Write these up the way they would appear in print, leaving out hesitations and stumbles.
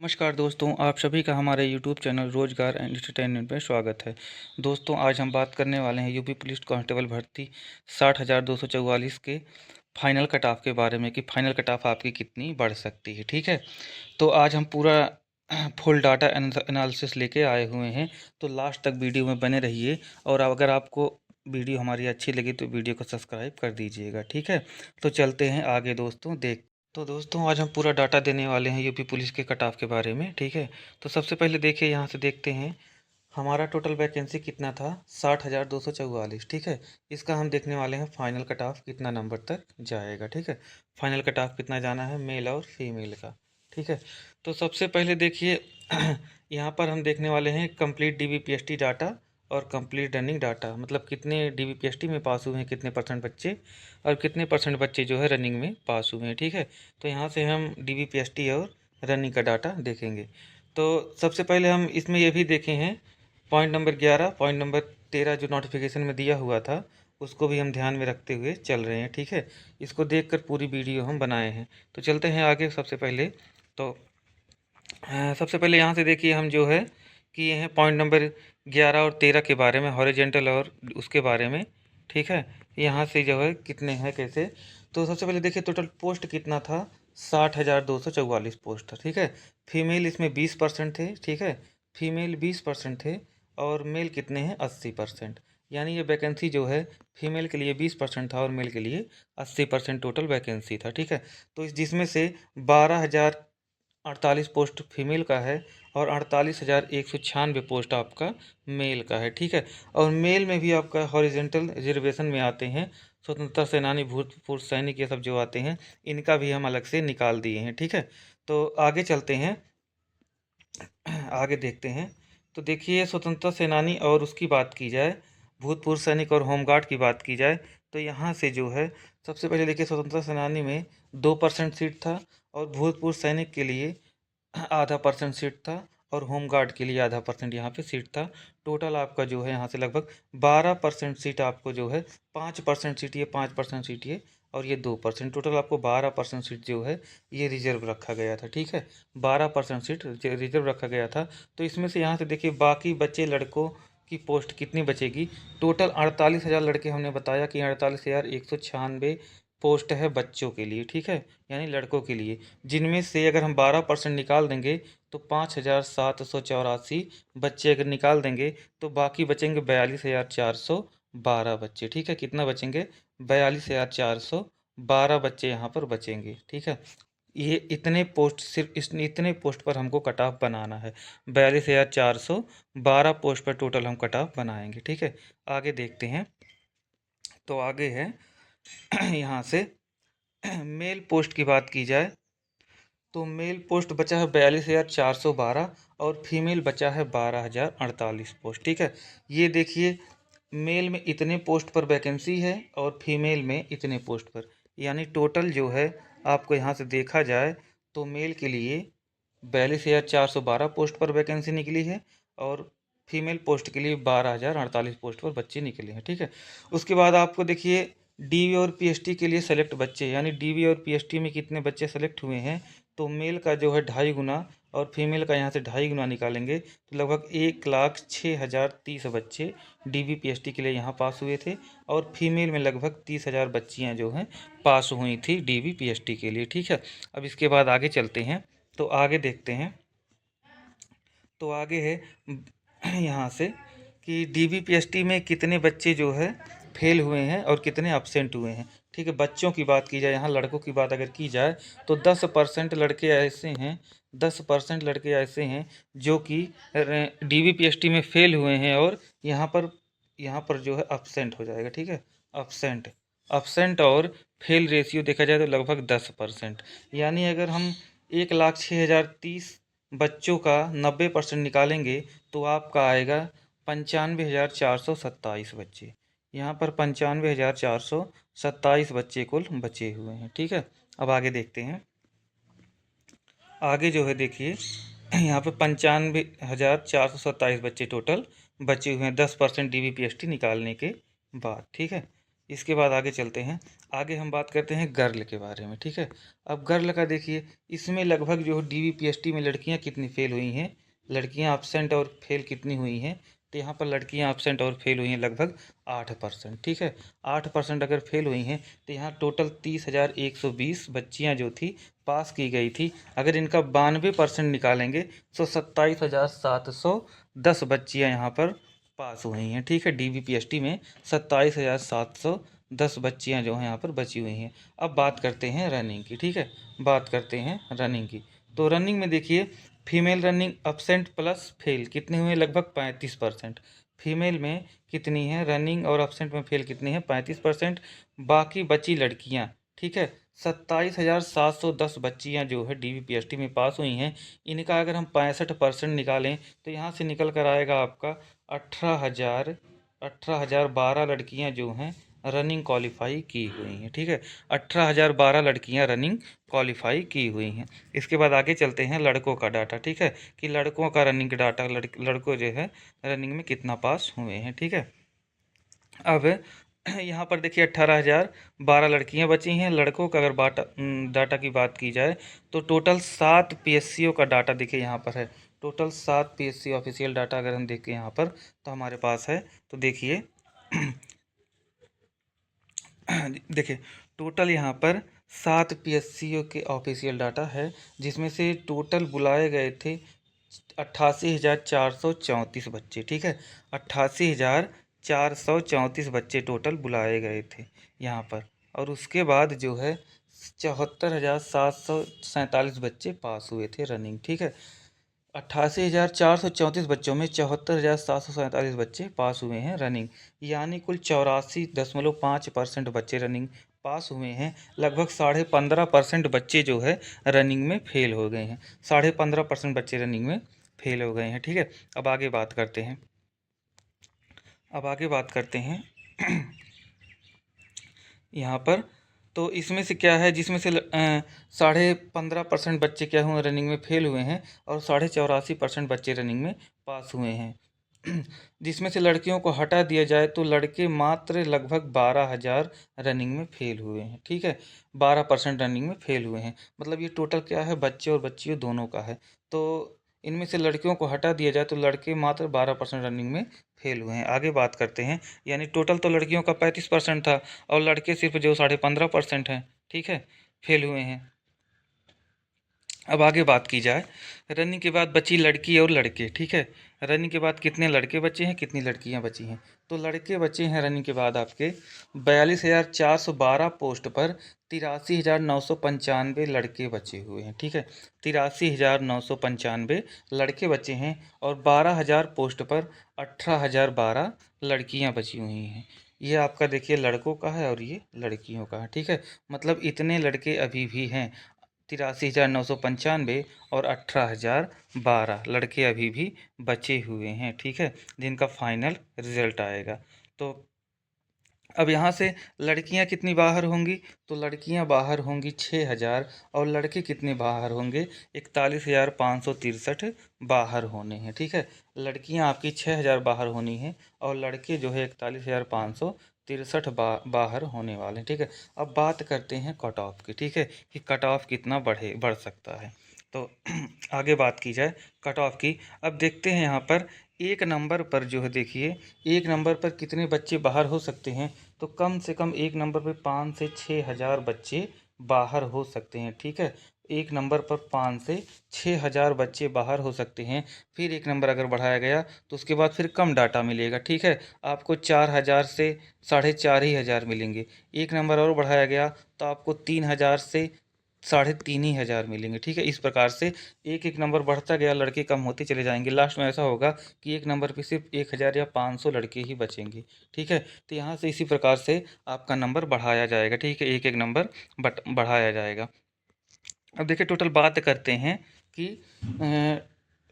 नमस्कार दोस्तों, आप सभी का हमारे यूट्यूब चैनल रोजगार एंड एंटरटेनमेंट में स्वागत है। दोस्तों, आज हम बात करने वाले हैं यूपी पुलिस कांस्टेबल भर्ती 60,244 के फाइनल कट ऑफ के बारे में कि फाइनल कट ऑफ आपकी कितनी बढ़ सकती है। ठीक है, तो आज हम पूरा फुल डाटा एनालिसिस लेके आए हुए हैं, तो लास्ट तक वीडियो में बने रहिए। और अगर आपको वीडियो हमारी अच्छी लगी तो वीडियो को सब्सक्राइब कर दीजिएगा। ठीक है, तो चलते हैं आगे दोस्तों। तो दोस्तों, आज हम पूरा डाटा देने वाले हैं यूपी पुलिस के कट ऑफ के बारे में। ठीक है, तो सबसे पहले देखिए, यहाँ से देखते हैं हमारा टोटल वैकेंसी कितना था, 60,244। ठीक है, इसका हम देखने वाले हैं फाइनल कट ऑफ कितना नंबर तक जाएगा। ठीक है, फाइनल कट ऑफ कितना जाना है मेल और फीमेल का। ठीक है, तो सबसे पहले देखिए यहाँ पर हम देखने वाले हैं कंप्लीट डीबीपीएसटी डाटा और कंप्लीट रनिंग डाटा, मतलब कितने डीबीपीएसटी में पास हुए हैं, कितने परसेंट बच्चे, और कितने परसेंट बच्चे जो है रनिंग में पास हुए हैं। ठीक है, तो यहाँ से हम डीबीपीएसटी और रनिंग का डाटा देखेंगे। तो सबसे पहले हम इसमें ये भी देखे हैं पॉइंट नंबर 11, पॉइंट नंबर 13 जो नोटिफिकेशन में दिया हुआ था, उसको भी हम ध्यान में रखते हुए चल रहे हैं। ठीक है, इसको देखकर पूरी वीडियो हम बनाए हैं। तो चलते हैं आगे। सबसे पहले तो सबसे पहले यहाँ से देखिए, हम जो है कि ये हैं पॉइंट नंबर 11 और 13 के बारे में, हॉरिजेंटल और उसके बारे में। ठीक है, यहाँ से जो है कितने हैं कैसे। तो सबसे पहले देखिए टोटल पोस्ट कितना था, 60,244 पोस्ट था। ठीक है, फीमेल इसमें 20% थे। ठीक है, फीमेल 20% थे और मेल कितने हैं, 80%। यानी ये वैकेंसी जो है फीमेल के लिए 20% था और मेल के लिए 80% टोटल वैकेंसी था। ठीक है, तो इस जिसमें से 12,048 पोस्ट फीमेल का है और 48,196 पोस्ट आपका मेल का है। ठीक है, और मेल में भी आपका हॉरिजेंटल रिजर्वेशन में आते हैं, स्वतंत्रता सेनानी, भूतपूर्व सैनिक, ये सब जो आते हैं इनका भी हम अलग से निकाल दिए हैं। ठीक है, तो आगे चलते हैं, आगे देखते हैं। तो देखिए, स्वतंत्रता सेनानी और उसकी बात की जाए, भूतपूर्व सैनिक और होमगार्ड की बात की जाए, तो यहाँ से जो है सबसे पहले देखिए, स्वतंत्रता सेनानी में 2% सीट था और भूतपूर्व सैनिक के लिए ½ % सीट था और होमगार्ड के लिए ½ % यहाँ पे सीट था। टोटल आपका जो है यहाँ से लगभग 12% सीट आपको जो है, 5% सीट ये, 5% सीट ये, और ये 2%, टोटल आपको 12% सीट जो है ये रिजर्व रखा गया था। ठीक है, 12% सीट रिजर्व रखा गया था। तो इसमें से यहाँ से देखिए बाकी बच्चे लड़कों की पोस्ट कितनी बचेगी। टोटल 48,000 लड़के, हमने बताया कि 48,196 पोस्ट है बच्चों के लिए। ठीक है, यानी लड़कों के लिए, जिनमें से अगर हम 12% निकाल देंगे तो 5,784 बच्चे अगर निकाल देंगे तो बाकी बचेंगे 42,412 बच्चे। ठीक है, कितना बचेंगे, 42,412 बच्चे यहाँ पर बचेंगे। ठीक है, ये इतने पोस्ट, सिर्फ इतने पोस्ट पर हमको कट ऑफ बनाना है। 42,412 पोस्ट पर टोटल हम कट ऑफ बनाएंगे। ठीक है, आगे देखते हैं। तो आगे है यहाँ से मेल पोस्ट की बात की जाए तो मेल पोस्ट बचा है 42,412 और फीमेल बचा है 12,048 पोस्ट। ठीक है, ये देखिए, मेल में इतने पोस्ट पर वैकेंसी है और फीमेल में इतने पोस्ट पर, यानी टोटल जो है आपको यहाँ से देखा जाए तो मेल के लिए 42,412 पोस्ट पर वैकेंसी निकली है और फीमेल पोस्ट के लिए 12,048 पोस्ट पर बच्चे निकले हैं। ठीक है, उसके बाद आपको देखिए डीवी और पीएसटी के लिए सेलेक्ट बच्चे, यानी डीवी और पीएसटी में कितने बच्चे सेलेक्ट हुए हैं, तो मेल का जो है 2.5 गुना और फीमेल का यहाँ से 2.5 गुना निकालेंगे तो लगभग 1,06,030 बच्चे डीबीपीएसटी के लिए यहाँ पास हुए थे और फीमेल में लगभग 30,000 बच्चियाँ जो हैं पास हुई थी डीबीपीएसटी के लिए। ठीक है, अब इसके बाद आगे चलते हैं, तो आगे देखते हैं। तो आगे है यहाँ से कि डीबीपीएसटी में कितने बच्चे जो है फेल हुए हैं और कितने अब्सेंट हुए हैं। ठीक है, बच्चों की बात की जाए, यहाँ लड़कों की बात अगर की जाए तो 10% लड़के ऐसे हैं, 10% लड़के ऐसे हैं जो कि डीबीपीएसटी में फेल हुए हैं और यहाँ पर जो है अब्सेंट हो जाएगा। ठीक है, अब्सेंट अब्सेंट और फेल रेशियो देखा जाए तो लगभग 10%, यानी अगर हम 1,06,030 बच्चों का 90% निकालेंगे तो आपका आएगा 95,427 बच्चे। यहाँ पर 95,427 बच्चे कुल बचे हुए हैं। ठीक है, अब आगे देखते हैं। आगे जो है देखिए, यहाँ पे 95,427 बच्चे टोटल बचे हुए हैं 10% डीबीपीएसटी निकालने के बाद। ठीक है, इसके बाद आगे चलते हैं। आगे हम बात करते हैं गर्ल के बारे में, ठीक है। अब गर्ल का देखिए, इसमें लगभग जो DVPST में लड़कियां कितनी फेल हुई हैं, लड़कियां एब्सेंट और फेल कितनी हुई हैं, तो यहाँ पर लड़कियां एब्सेंट और फेल हुई हैं लगभग 8%, ठीक है। 8% अगर फेल हुई हैं तो यहाँ टोटल 30,120 बच्चियाँ जो थी पास की गई थी। अगर इनका 92% निकालेंगे तो 27,710 बच्चियाँ यहाँ पर पास हुई हैं, ठीक है। DVPST में 27,710 बच्चियां जो हैं यहाँ पर बची हुई हैं। अब बात करते हैं रनिंग की, ठीक है। बात करते हैं रनिंग की। तो रनिंग में देखिए, female running absent plus fail कितने हुए, लगभग 35%। फीमेल में कितनी है रनिंग और अपसेंट में फेल कितनी है, 35%। बाकी बची लड़कियां, ठीक है, 27,710 बच्चियां जो है DVPST में पास हुई हैं। इनका अगर हम 65% निकालें तो यहाँ से निकल कर आएगा आपका 18,012 लड़कियां जो हैं रनिंग क्वालिफाई की हुई हैं, ठीक है। 18,012 लड़कियां रनिंग क्वालिफाई की हुई हैं। इसके बाद आगे चलते हैं लड़कों का डाटा, ठीक है, कि लड़कों का रनिंग का डाटा, लड़कों जो है रनिंग में कितना पास हुए हैं, ठीक है। अब यहाँ पर देखिए 18,012 लड़कियां बची हैं। लड़कों का अगर डाटा की बात की जाए तो टोटल 7 PSCO का डाटा देखिए यहाँ पर है। टोटल 7 PSC ऑफिशियल डाटा अगर हम देखें यहाँ पर तो हमारे पास है, तो देखिए देखिए टोटल यहाँ पर 7 PSCO के ऑफिशियल डाटा है, जिसमें से टोटल बुलाए गए थे 88,434 बच्चे, ठीक है। 88,434 बच्चे टोटल बुलाए गए थे यहाँ पर। और उसके बाद जो है 74,747 बच्चे पास हुए थे रनिंग, ठीक है। 88,434 बच्चों में 74,747 बच्चे पास हुए हैं रनिंग, यानी कुल 84.5% बच्चे रनिंग पास हुए हैं। लगभग 15.5% बच्चे जो है रनिंग में फेल हो गए हैं। 15.5% बच्चे रनिंग में फेल हो गए हैं, ठीक है। अब आगे बात करते हैं। यहाँ पर तो इसमें से क्या है, जिसमें से 15.5% बच्चे क्या हुए रनिंग में फेल हुए हैं और 84.5% बच्चे रनिंग में पास हुए हैं। जिसमें से लड़कियों को हटा दिया जाए तो लड़के मात्र लगभग 12,000 रनिंग में फेल हुए हैं, ठीक है। 12% रनिंग में फेल हुए हैं, मतलब ये टोटल क्या है, बच्चे और बच्चियों दोनों का है। तो इनमें से लड़कियों को हटा दिया जाए तो लड़के मात्र 12% रनिंग में फेल हुए हैं। आगे बात करते हैं, यानी टोटल तो लड़कियों का 35% था और लड़के सिर्फ जो 15.5% हैं, ठीक है, फेल हुए हैं। अब आगे बात की जाए, रनिंग के बाद बची लड़की और लड़के, ठीक है। रनिंग के बाद कितने लड़के बचे हैं, कितनी लड़कियां बची हैं, तो लड़के बचे हैं रनिंग के बाद आपके 42,412 पोस्ट पर 83,995 लड़के बचे हुए हैं, ठीक है। 83,995 लड़के बचे हैं और 12,000 पोस्ट पर 18,012 लड़कियां बची हुई हैं। ये आपका देखिए लड़कों का है और ये लड़कियों का है, ठीक है। मतलब इतने लड़के अभी भी हैं, 83,995 और 18,012 लड़के अभी भी बचे हुए हैं, ठीक है, जिनका फाइनल रिजल्ट आएगा। तो अब यहाँ से लड़कियाँ कितनी बाहर होंगी, तो लड़कियाँ बाहर होंगी 6,000 और लड़के कितने बाहर होंगे, 41,563 बाहर होने हैं, ठीक है। लड़कियाँ आपकी 6,000 बाहर होनी हैं और लड़के जो है 41,563 बाहर होने वाले हैं, ठीक है। अब बात करते हैं कट ऑफ की, ठीक है, कि कट ऑफ कितना बढ़ सकता है। तो आगे बात की जाए कट ऑफ की। अब देखते हैं यहाँ पर एक नंबर पर जो है, देखिए एक नंबर पर कितने बच्चे बाहर हो सकते हैं, तो कम से कम एक नंबर पर 5 से 6,000 बच्चे बाहर हो सकते हैं, ठीक है। एक नंबर पर 5 से 6,000 बच्चे बाहर हो सकते हैं। फिर एक नंबर अगर बढ़ाया गया तो उसके बाद फिर कम डाटा मिलेगा, ठीक है। आपको 4,000 से 4,500 मिलेंगे। एक नंबर और बढ़ाया गया तो आपको 3,000 से 3,500 मिलेंगे, ठीक है। इस प्रकार से एक एक नंबर बढ़ता गया, लड़के कम होते चले जाएंगे। लास्ट में ऐसा होगा कि एक नंबर पे सिर्फ 1,000 या 500 लड़के ही बचेंगे, ठीक है। तो यहाँ से इसी प्रकार से आपका नंबर बढ़ाया जाएगा, ठीक है, एक एक नंबर बढ़ाया जाएगा। अब देखिए टोटल बात करते हैं कि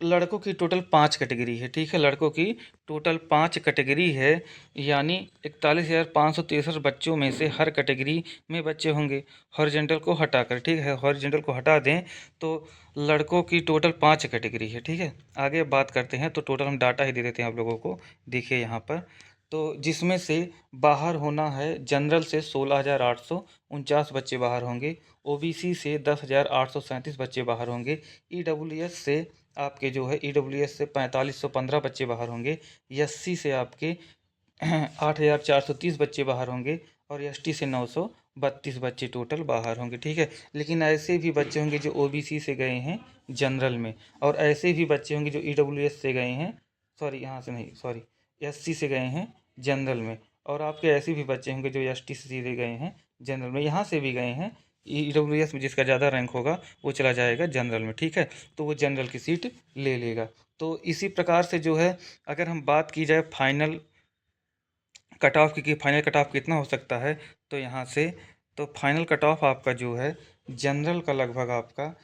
लड़कों की टोटल 5 कैटेगरी है, ठीक है। लड़कों की टोटल 5 कैटेगरी है, यानी 41,563 बच्चों में से हर कैटेगरी में बच्चे होंगे, हॉरिजॉन्टल को हटाकर, ठीक है। हॉरिजॉन्टल को हटा दें तो लड़कों की टोटल 5 कैटेगरी है, ठीक है। आगे बात करते हैं, तो टोटल हम डाटा ही दे देते हैं आप लोगों को। देखिए यहाँ पर तो जिसमें से बाहर होना है जनरल से 16,849 बच्चे बाहर होंगे, ओबीसी से 10,837 बच्चे बाहर होंगे, ईडब्ल्यूएस से आपके जो है ईडब्ल्यूएस से 4,515 बच्चे बाहर होंगे, एससी से आपके 8,430 बच्चे बाहर होंगे और एसटी से 932 बच्चे टोटल बाहर होंगे। ठीक है, लेकिन ऐसे भी बच्चे होंगे जो ओबीसी से गए हैं जनरल में, और ऐसे भी बच्चे होंगे जो ईडब्ल्यूएस से गए हैं, सॉरी यहाँ से नहीं, सॉरी एससी से गए हैं जनरल में, और आपके ऐसे भी बच्चे होंगे जो एसटी से सीधे गए हैं जनरल में, यहाँ से भी गए हैं ईडब्ल्यूएस में, जिसका ज़्यादा रैंक होगा वो चला जाएगा जनरल में। ठीक है, तो वो जनरल की सीट ले लेगा। तो इसी प्रकार से जो है, अगर हम बात की जाए फाइनल कट ऑफ की, फाइनल कट ऑफ कितना हो सकता है, तो यहाँ से तो फाइनल कट ऑफ आपका जो है जनरल का लगभग आपका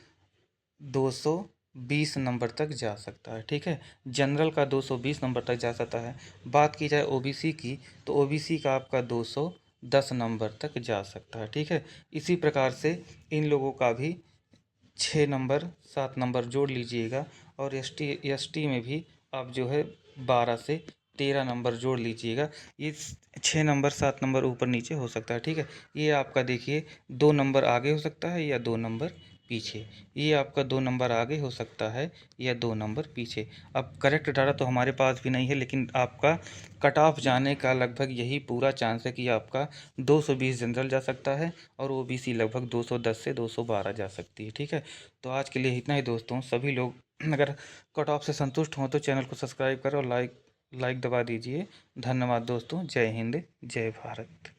220 नंबर तक जा सकता है। ठीक है, जनरल का 220 नंबर तक जा सकता है। बात की जाए ओबीसी की, तो ओबीसी का आपका 210 नंबर तक जा सकता है। ठीक है, इसी प्रकार से इन लोगों का भी 6 नंबर 7 नंबर जोड़ लीजिएगा, और एसटी में भी आप जो है 12 से 13 नंबर जोड़ लीजिएगा। ये 6 नंबर 7 नंबर ऊपर नीचे हो सकता है। ठीक है, ये आपका देखिए 2 नंबर आगे हो सकता है या 2 नंबर पीछे, ये आपका 2 नंबर आगे हो सकता है या 2 नंबर पीछे। अब करेक्ट डाटा तो हमारे पास भी नहीं है, लेकिन आपका कट ऑफ जाने का लगभग यही पूरा चांस है कि आपका 220 जनरल जा सकता है और ओबीसी लगभग 210 से 212 जा सकती है। ठीक है, तो आज के लिए इतना ही दोस्तों। सभी लोग अगर कट ऑफ से संतुष्ट हों तो चैनल को सब्सक्राइब करें और लाइक दबा दीजिए। धन्यवाद दोस्तों। जय हिंद, जय भारत।